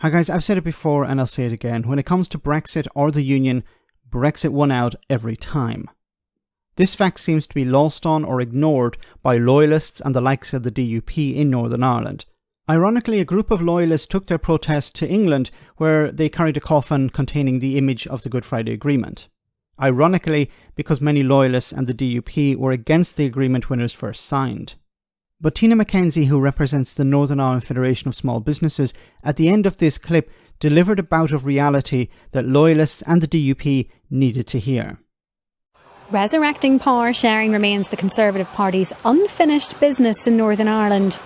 Hi guys, I've said it before and I'll say it again. When it comes to Brexit or the Union, Brexit won out every time. This fact seems to be lost on or ignored by Loyalists and the likes of the DUP in Northern Ireland. Ironically, a group of Loyalists took their protest to England, where they carried a coffin containing the image of the Good Friday Agreement. Ironically, because many Loyalists and the DUP were against the agreement when it was first signed. But Tina McKenzie, who represents the Northern Ireland Federation of Small Businesses, at the end of this clip delivered a bout of reality that Loyalists and the DUP needed to hear. Resurrecting power sharing remains the Conservative Party's unfinished business in Northern Ireland.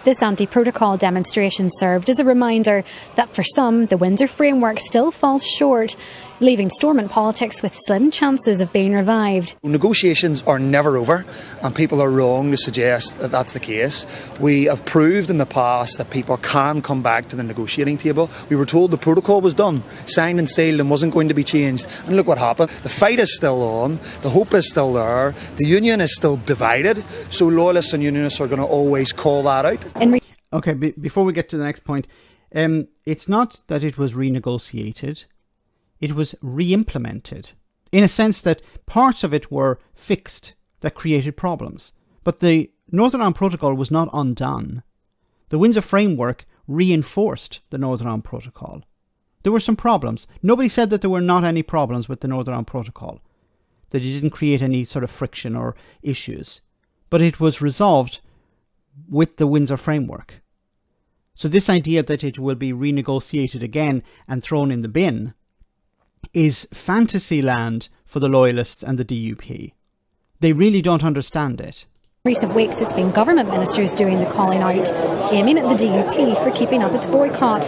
This anti-protocol demonstration served as a reminder that for some, the Winsor Framework still falls short, leaving stormont politics with slim chances of being revived. Negotiations are never over, and people are wrong to suggest that that's the case. We have proved in the past that people can come back to the negotiating table. We were told the protocol was done, signed and sealed, and wasn't going to be changed. And look what happened. The fight is still on, the hope is still there, the union is still divided, so Loyalists and Unionists are going to always call that out. Okay, before we get to the next point, it's not that it was renegotiated. It was re-implemented, in a sense that parts of it were fixed that created problems. But the Northern Ireland Protocol was not undone. The Winsor Framework reinforced the Northern Ireland Protocol. There were some problems. Nobody said that there were not any problems with the Northern Ireland Protocol, that it didn't create any sort of friction or issues. But it was resolved with the Winsor Framework. So this idea that it will be renegotiated again and thrown in the bin is fantasy land for the Loyalists and the DUP. They really don't understand it. In recent weeks, it's been government ministers doing the calling out, aiming at the DUP for keeping up its boycott.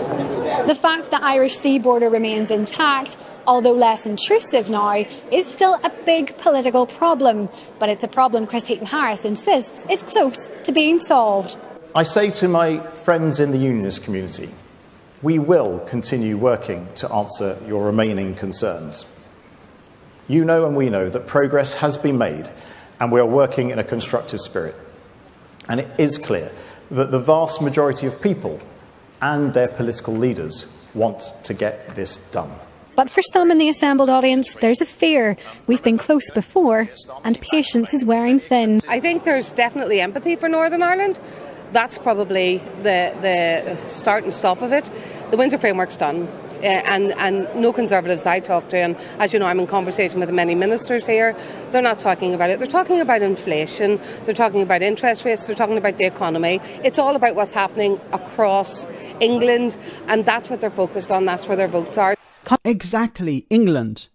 The fact that Irish sea border remains intact, although less intrusive now, is still a big political problem. But it's a problem Chris Heaton-Harris insists is close to being solved. I say to my friends in the Unionist community, we will continue working to answer your remaining concerns. You know and we know that progress has been made, and we are working in a constructive spirit. And it is clear that the vast majority of people and their political leaders want to get this done. But for some in the assembled audience, there's a fear. We've been close before, and patience is wearing thin. I think there's definitely empathy for Northern Ireland. That's probably the start and stop of it. The Winsor Framework's done. And no Conservatives I talk to, and as you know, I'm in conversation with many ministers here, they're not talking about it. They're talking about inflation, they're talking about interest rates, they're talking about the economy. It's all about what's happening across England, and that's what they're focused on, that's where their votes are. Exactly, England.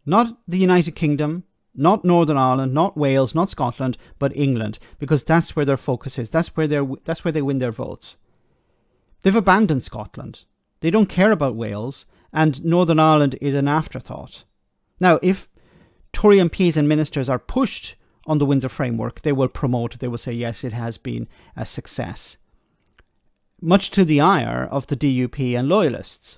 Not the United Kingdom, not Northern Ireland, not Wales, not Scotland, but England, because that's where their focus is. That's where they win their votes. They've abandoned Scotland. They don't care about Wales, and Northern Ireland is an afterthought. Now, if Tory MPs and ministers are pushed on the Winsor Framework, they will promote it. They will say, yes, it has been a success. Much to the ire of the DUP and Loyalists.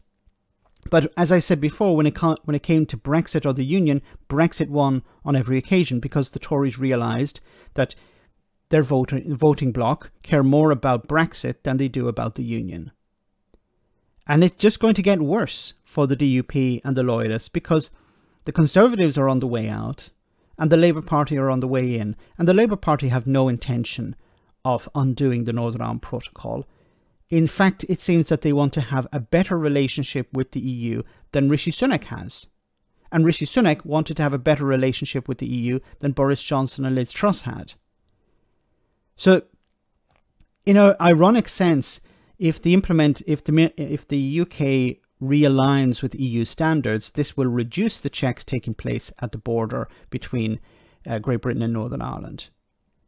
But as I said before, when it came to Brexit or the Union, Brexit won on every occasion because the Tories realised that their voting bloc care more about Brexit than they do about the Union. And it's just going to get worse for the DUP and the Loyalists because the Conservatives are on the way out and the Labour Party are on the way in. And the Labour Party have no intention of undoing the Northern Ireland Protocol. In fact, it seems that they want to have a better relationship with the EU than Rishi Sunak has. And Rishi Sunak wanted to have a better relationship with the EU than Boris Johnson and Liz Truss had. So, in an ironic sense, if the UK realigns with EU standards, this will reduce the checks taking place at the border between Great Britain and Northern Ireland.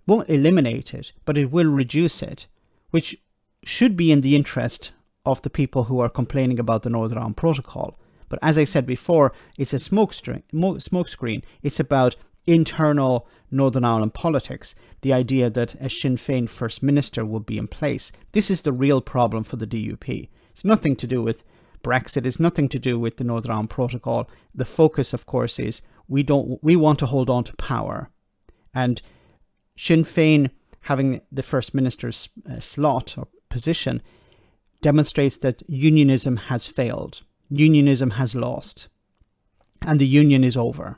Won't eliminate it, but it will reduce it, which should be in the interest of the people who are complaining about the Northern Ireland Protocol. But as I said before, it's a smokescreen. It's about internal Northern Ireland politics, the idea that a Sinn Féin First Minister will be in place. This is the real problem for the DUP. It's nothing to do with Brexit. It's nothing to do with the Northern Ireland Protocol. The focus, of course, is we want to hold on to power. And Sinn Féin having the First Minister's slot or position demonstrates that unionism has failed. Unionism has lost. And the union is over.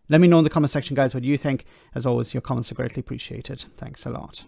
Let me know in the comment section, guys, what you think. As always, your comments are greatly appreciated. Thanks a lot.